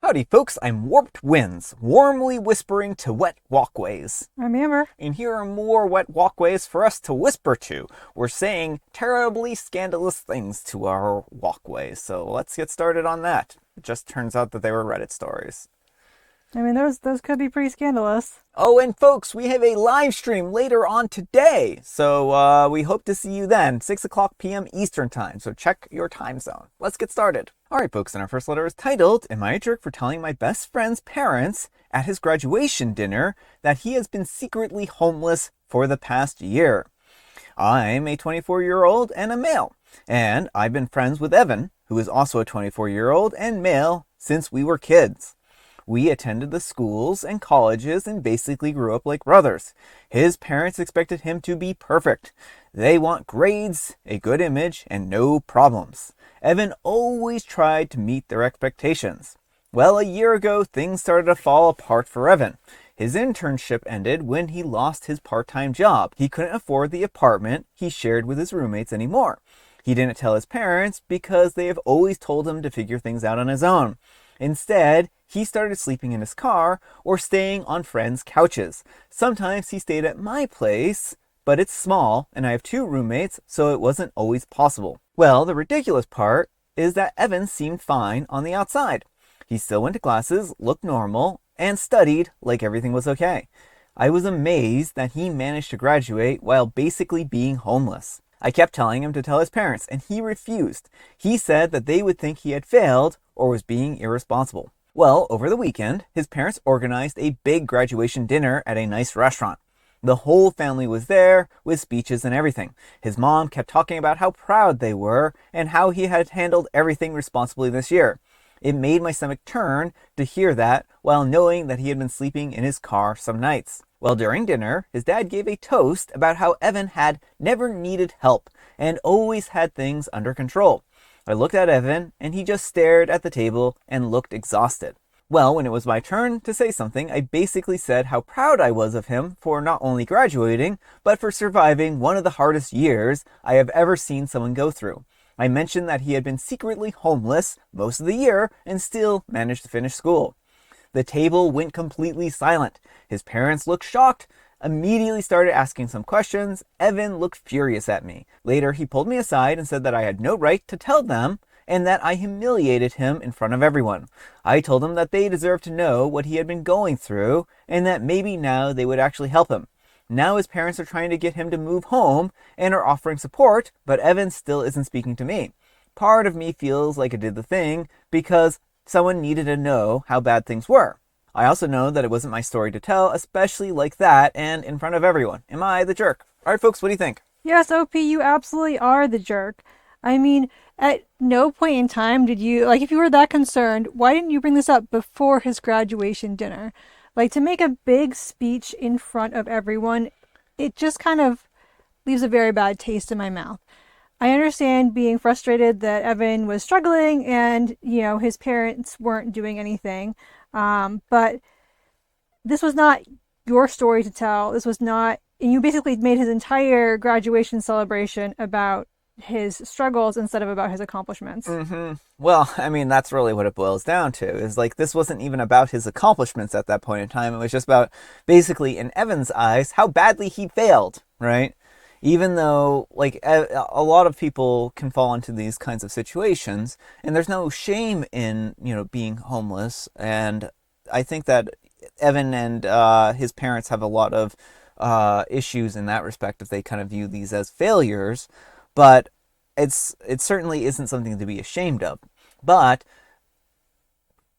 Howdy folks, I'm Warped Winds, warmly whispering to wet walkways. I'm Amber. And here are more wet walkways for us to whisper to. We're saying terribly scandalous things to our walkways, so let's get started on that. It just turns out that they were Reddit stories. I mean, those could be pretty scandalous. Oh, and folks, we have a live stream later on today, so we hope to see you then, 6 o'clock p.m. Eastern Time, so check your time zone. Let's get started. Alright folks, and our first letter is titled, Am I a Jerk for Telling My Best Friend's Parents at his graduation dinner that he has been secretly homeless for the past year? I'm a 24-year-old and a male, and I've been friends with Evan, who is also a 24-year-old and male, since we were kids. We attended the schools and colleges and basically grew up like brothers. His parents expected him to be perfect. They want grades, a good image, and no problems. Evan always tried to meet their expectations. Well, a year ago, things started to fall apart for Evan. His internship ended when he lost his part-time job. He couldn't afford the apartment he shared with his roommates anymore. He didn't tell his parents because they have always told him to figure things out on his own. Instead, he started sleeping in his car or staying on friends' couches. Sometimes he stayed at my place, but it's small and I have 2 roommates, so it wasn't always possible. Well, the ridiculous part is that Evan seemed fine on the outside. He still went to classes, looked normal, and studied like everything was okay. I was amazed that he managed to graduate while basically being homeless. I kept telling him to tell his parents, and he refused. He said that they would think he had failed or was being irresponsible. Well, over the weekend, his parents organized a big graduation dinner at a nice restaurant. The whole family was there, with speeches and everything. His mom kept talking about how proud they were, and how he had handled everything responsibly this year. It made my stomach turn to hear that, while knowing that he had been sleeping in his car some nights. Well, during dinner, his dad gave a toast about how Evan had never needed help, and always had things under control. I looked at Evan, and he just stared at the table and looked exhausted. Well, when it was my turn to say something, I basically said how proud I was of him for not only graduating, but for surviving one of the hardest years I have ever seen someone go through. I mentioned that he had been secretly homeless most of the year and still managed to finish school. The table went completely silent. His parents looked shocked, immediately started asking some questions. Evan looked furious at me. Later, he pulled me aside and said that I had no right to tell them and that I humiliated him in front of everyone. I told him that they deserved to know what he had been going through and that maybe now they would actually help him. Now his parents are trying to get him to move home and are offering support, but Evan still isn't speaking to me. Part of me feels like I did the thing because someone needed to know how bad things were. I also know that it wasn't my story to tell, especially like that and in front of everyone. Am I the jerk? Alright folks, what do you think? Yes, OP, you absolutely are the jerk. I mean, at no point in time did you, if you were that concerned, why didn't you bring this up before his graduation dinner? To make a big speech in front of everyone, it just kind of leaves a very bad taste in my mouth. I understand being frustrated that Evan was struggling and, his parents weren't doing anything. But this was not your story to tell. This was not, and you basically made his entire graduation celebration about his struggles instead of about his accomplishments. Well, I mean, that's really what it boils down to, is this wasn't even about his accomplishments at that point in time. It was just about, basically, in Evan's eyes, how badly he failed, right? Even though, a lot of people can fall into these kinds of situations, and there's no shame in, being homeless. And I think that Evan and his parents have a lot of issues in that respect if they kind of view these as failures. But it certainly isn't something to be ashamed of. But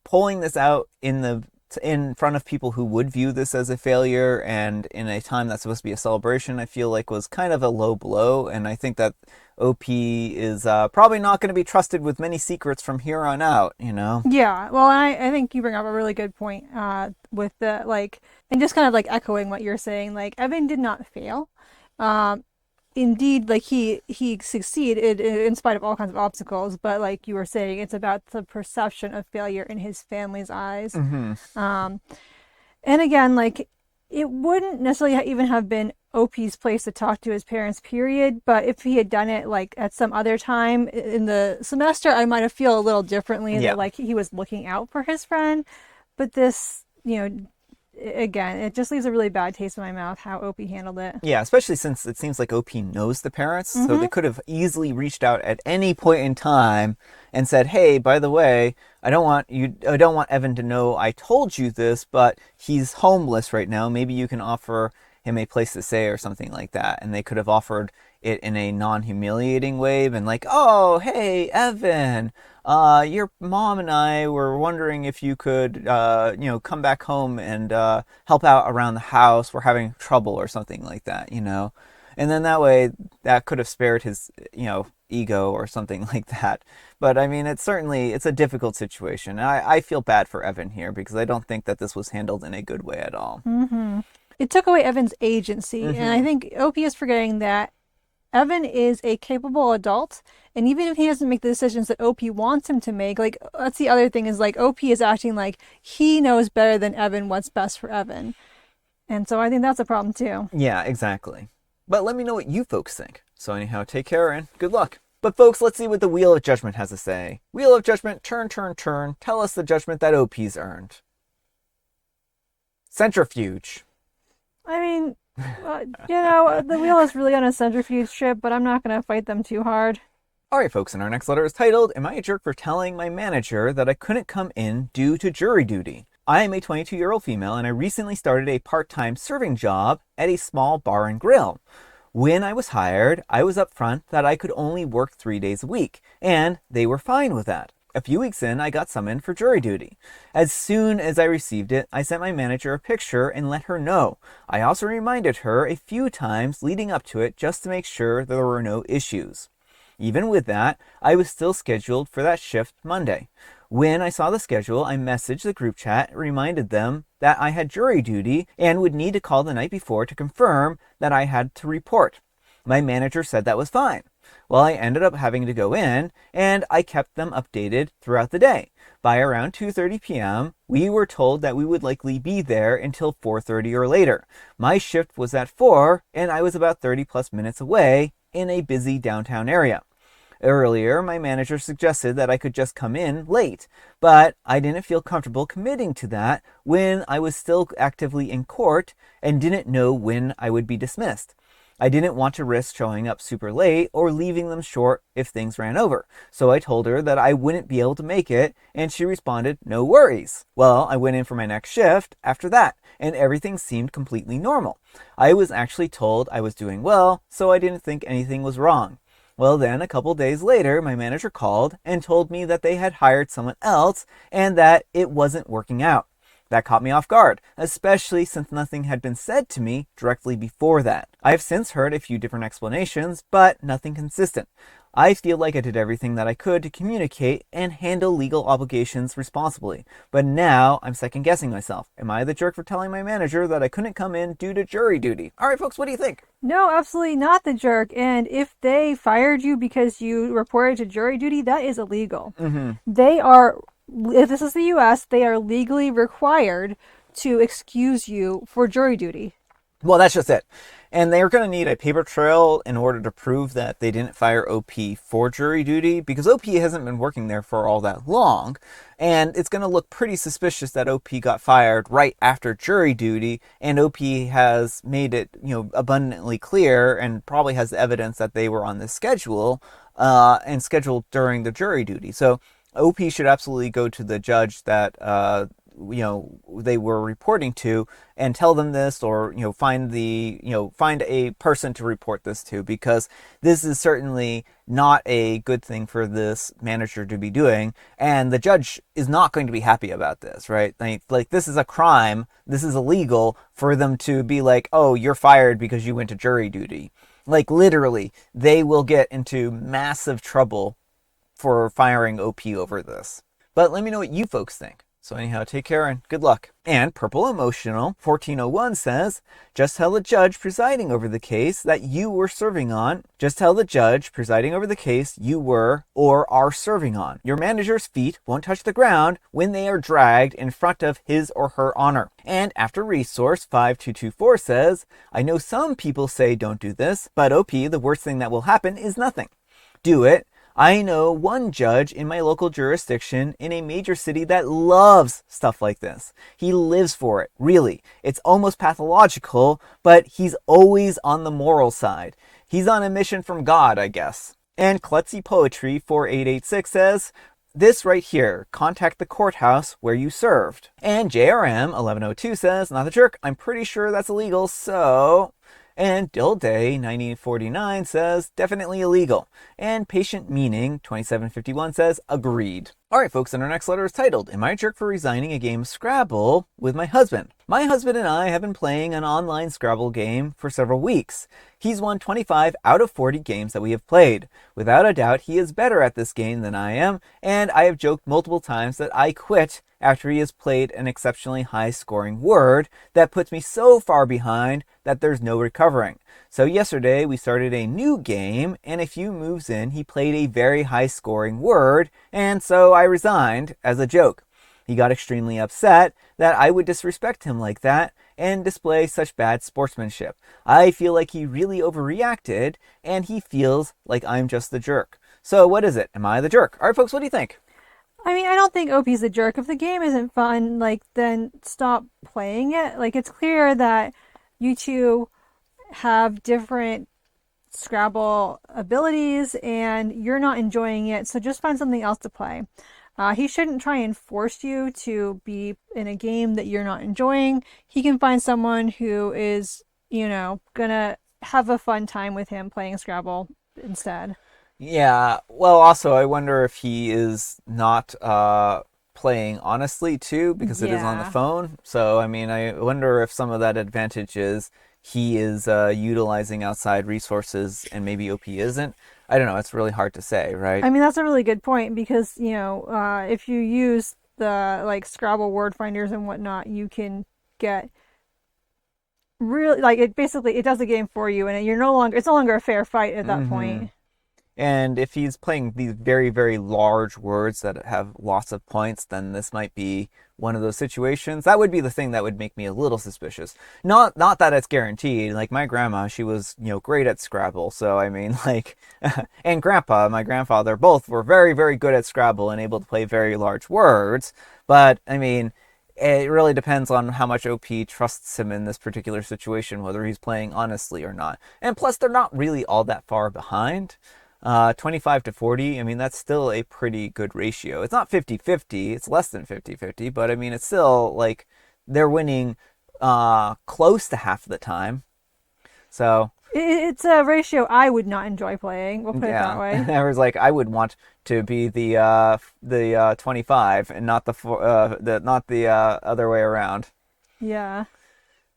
pulling this out in front of people who would view this as a failure and in a time that's supposed to be a celebration, I feel like was kind of a low blow. And I think that OP is probably not going to be trusted with many secrets from here on out, Yeah, well, I think you bring up a really good point with the, and just kind of echoing what you're saying, Evan did not fail. Indeed, he succeeded in spite of all kinds of obstacles, but like you were saying, it's about the perception of failure in his family's eyes. Mm-hmm. And again, it wouldn't necessarily even have been OP's place to talk to his parents, period. But if he had done it like at some other time in the semester, I might have feel a little differently Yeah. that like he was looking out for his friend. But this, again, it just leaves a really bad taste in my mouth how OP handled it. Yeah, especially since it seems like OP knows the parents, so they could have easily reached out at any point in time and said, "Hey, by the way, I don't want Evan to know I told you this, but he's homeless right now. Maybe you can offer him a place to stay or something like that." And they could have offered it in a non-humiliating way and like, "Oh, hey, Evan, your mom and I were wondering if you could, come back home and help out around the house. We're having trouble," or something like that, And then that way, that could have spared his, ego or something like that. But I mean, it's a difficult situation. I feel bad for Evan here because I don't think that this was handled in a good way at all. It took away Evan's agency, and I think OP is forgetting that Evan is a capable adult, and even if he doesn't make the decisions that OP wants him to make, like, that's the other thing is, like, OP is acting like he knows better than Evan what's best for Evan. And so I think that's a problem, too. Yeah, exactly. But let me know what you folks think. So anyhow, take care and good luck. But folks, let's see what the Wheel of Judgment has to say. Wheel of Judgment, turn, turn, turn. Tell us the judgment that OP's earned. Centrifuge. I mean, the wheel is really on a centrifuge trip, but I'm not going to fight them too hard. Alright folks, and our next letter is titled, "Am I a jerk for telling my manager that I couldn't come in due to jury duty? I am a 22-year-old female and I recently started a part-time serving job at a small bar and grill. When I was hired, I was upfront that I could only work 3 days a week, and they were fine with that. A few weeks in, I got summoned for jury duty. As soon as I received it, I sent my manager a picture and let her know. I also reminded her a few times leading up to it just to make sure there were no issues. Even with that, I was still scheduled for that shift Monday. When I saw the schedule, I messaged the group chat, reminded them that I had jury duty and would need to call the night before to confirm that I had to report. My manager said that was fine. Well, I ended up having to go in, and I kept them updated throughout the day. By around 2:30 p.m., we were told that we would likely be there until 4:30 or later. My shift was at 4, and I was about 30 plus minutes away in a busy downtown area. Earlier, my manager suggested that I could just come in late, but I didn't feel comfortable committing to that when I was still actively in court and didn't know when I would be dismissed. I didn't want to risk showing up super late or leaving them short if things ran over, so I told her that I wouldn't be able to make it, and she responded, "No worries." Well, I went in for my next shift after that, and everything seemed completely normal. I was actually told I was doing well, so I didn't think anything was wrong. Well, then, a couple days later, my manager called and told me that they had hired someone else and that it wasn't working out. That caught me off guard, especially since nothing had been said to me directly before that. I have since heard a few different explanations, but nothing consistent. I feel like I did everything that I could to communicate and handle legal obligations responsibly, but now I'm second guessing myself. Am I the jerk for telling my manager that I couldn't come in due to jury duty? All right, folks, what do you think? No, absolutely not the jerk. And if they fired you because you reported to jury duty, that is illegal. They are, if this is the U.S., they are legally required to excuse you for jury duty. Well, that's just it. And they're going to need a paper trail in order to prove that they didn't fire OP for jury duty, because OP hasn't been working there for all that long. And it's going to look pretty suspicious that OP got fired right after jury duty, and OP has made it, abundantly clear and probably has evidence that they were on this schedule and scheduled during the jury duty. So OP should absolutely go to the judge that they were reporting to and tell them this, or find a person to report this to, because this is certainly not a good thing for this manager to be doing, and the judge is not going to be happy about this, right? Like this is a crime, this is illegal for them to be like, "Oh, you're fired because you went to jury duty." Like literally, they will get into massive trouble for firing OP over this. But let me know what you folks think. So anyhow, take care and good luck. And Purple Emotional 1401 says, just tell the judge presiding over the case that you were serving on. Just tell the judge presiding over the case you were or are serving on. Your manager's feet won't touch the ground when they are dragged in front of his or her honor. And After Resource 5224 says, I know some people say don't do this, but OP, the worst thing that will happen is nothing. Do it. I know one judge in my local jurisdiction in a major city that loves stuff like this. He lives for it, really. It's almost pathological, but he's always on the moral side. He's on a mission from God, I guess. And Klutzy Poetry 4886 says, this right here, contact the courthouse where you served. And JRM 1102 says, not the jerk, I'm pretty sure that's illegal, so... And Dill Day 1949 says, definitely illegal. And Patient Meaning 2751 says, agreed. Alright folks, and our next letter is titled, Am I a Jerk for Resigning a Game of Scrabble with my husband? My husband and I have been playing an online Scrabble game for several weeks. He's won 25 out of 40 games that we have played. Without a doubt, he is better at this game than I am, and I have joked multiple times that I quit after he has played an exceptionally high-scoring word that puts me so far behind that there's no recovering. So yesterday we started a new game, and a few moves in he played a very high-scoring word, and so I resigned as a joke. He got extremely upset that I would disrespect him like that and display such bad sportsmanship. I feel like he really overreacted, and he feels like I'm just the jerk. So what is it? Am I the jerk? Alright folks, what do you think? I mean, I don't think OP's a jerk. If the game isn't fun, then stop playing it. It's clear that you two have different Scrabble abilities and you're not enjoying it, so just find something else to play. He shouldn't try and force you to be in a game that you're not enjoying. He can find someone who is, gonna have a fun time with him playing Scrabble instead. Yeah, well, also, I wonder if he is not playing honestly, too, because it is on the phone. So, I mean, I wonder if some of that advantage is he is utilizing outside resources and maybe OP isn't. I don't know. It's really hard to say, right? I mean, that's a really good point because, if you use the, Scrabble word finders and whatnot, you can get really, it does the game for you and it's no longer a fair fight at that point. And if he's playing these very, very large words that have lots of points, then this might be one of those situations. That would be the thing that would make me a little suspicious. Not that it's guaranteed. Like my grandma, she was, great at Scrabble. So, I mean, and grandpa, my grandfather, both were very, very good at Scrabble and able to play very large words. But, I mean, it really depends on how much OP trusts him in this particular situation, whether he's playing honestly or not. And plus, they're not really all that far behind. 25 to 40, I mean, that's still a pretty good ratio. It's not 50-50, it's less than 50-50, but I mean, it's still, they're winning close to half the time. So... It's a ratio I would not enjoy playing, we'll put it that way. I was I would want to be the 25 and not the other way around. Yeah.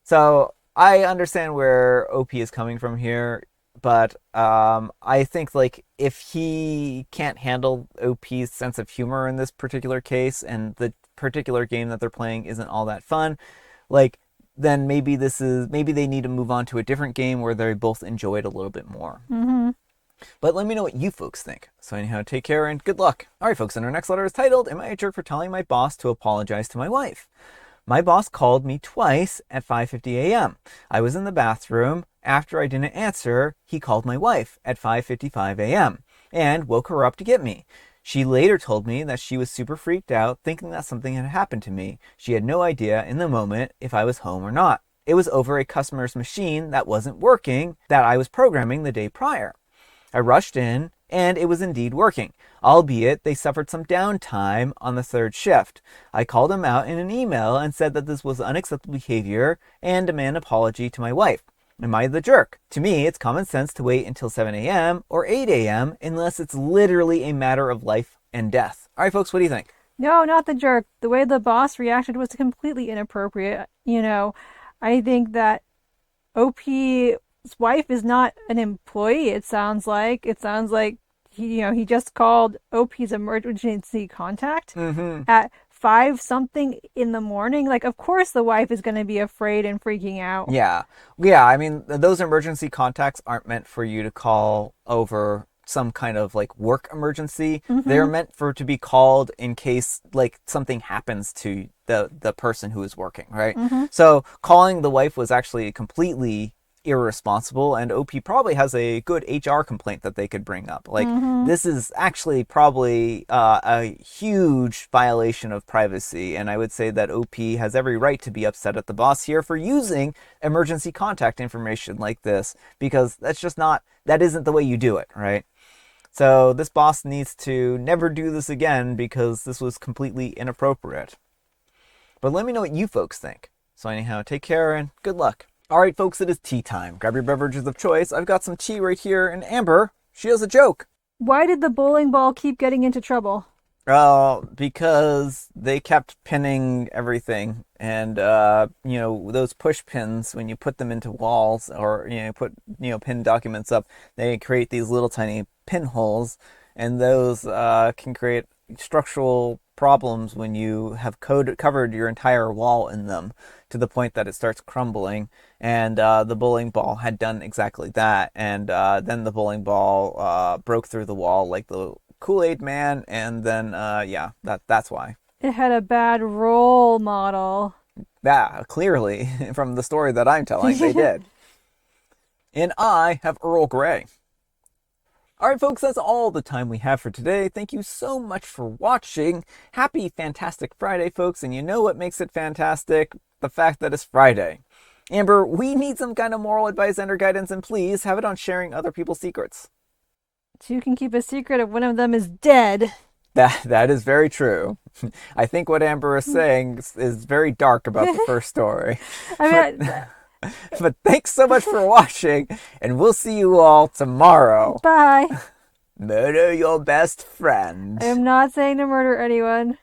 So, I understand where OP is coming from here. But I think if he can't handle OP's sense of humor in this particular case and the particular game that they're playing isn't all that fun, then maybe they need to move on to a different game where they both enjoy it a little bit more. Mm-hmm. But let me know what you folks think. So anyhow, take care and good luck. Alright folks, and our next letter is titled, Am I a jerk for telling my boss to apologize to my wife? My boss called me twice at 5:50 a.m. I was in the bathroom. After I didn't answer, he called my wife at 5:55 a.m. and woke her up to get me. She later told me that she was super freaked out, thinking that something had happened to me. She had no idea in the moment if I was home or not. It was over a customer's machine that wasn't working that I was programming the day prior. I rushed in, and it was indeed working, albeit they suffered some downtime on the third shift. I called them out in an email and said that this was unacceptable behavior and demand an apology to my wife. Am I the jerk? To me, it's common sense to wait until 7 a.m. or 8 a.m. unless it's literally a matter of life and death. All right, folks, what do you think? No, not the jerk. The way the boss reacted was completely inappropriate. I think that OP's wife is not an employee, it sounds like. It sounds like he just called OP's emergency contact at 5 something in the morning. Like, of course the wife is going to be afraid and freaking out. Yeah. Yeah, I mean, those emergency contacts aren't meant for you to call over some kind of like work emergency. They're meant for to be called in case like something happens to the person who is working, right? So calling the wife was actually completely irresponsible, and OP probably has a good HR complaint that they could bring up. Like, this is actually probably a huge violation of privacy, and I would say that OP has every right to be upset at the boss here for using emergency contact information like this, because that isn't the way you do it, right? So this boss needs to never do this again, because this was completely inappropriate. But let me know what you folks think. So anyhow, take care and good luck. All right, folks, it is tea time. Grab your beverages of choice. I've got some tea right here, and Amber, she has a joke. Why did the bowling ball keep getting into trouble? Because they kept pinning everything, and those push pins, when you put them into walls or pin documents up, they create these little tiny pinholes, and those can create structural problems when you have covered your entire wall in them to the point that it starts crumbling. And the bowling ball had done exactly that, and then the bowling ball broke through the wall like the Kool-Aid Man, and then that's why. It had a bad role model. Yeah, clearly from the story that I'm telling, they did. And I have Earl Grey. All right, folks, that's all the time we have for today. Thank you so much for watching. Happy Fantastic Friday, folks. And you know what makes it fantastic? The fact that it's Friday. Amber, we need some kind of moral advice and or guidance, and please have it on sharing other people's secrets. So you can keep a secret if one of them is dead. That is very true. I think what Amber is saying is very dark about the first story. But thanks so much for watching, and we'll see you all tomorrow. Bye. Murder your best friend. I am not saying to murder anyone.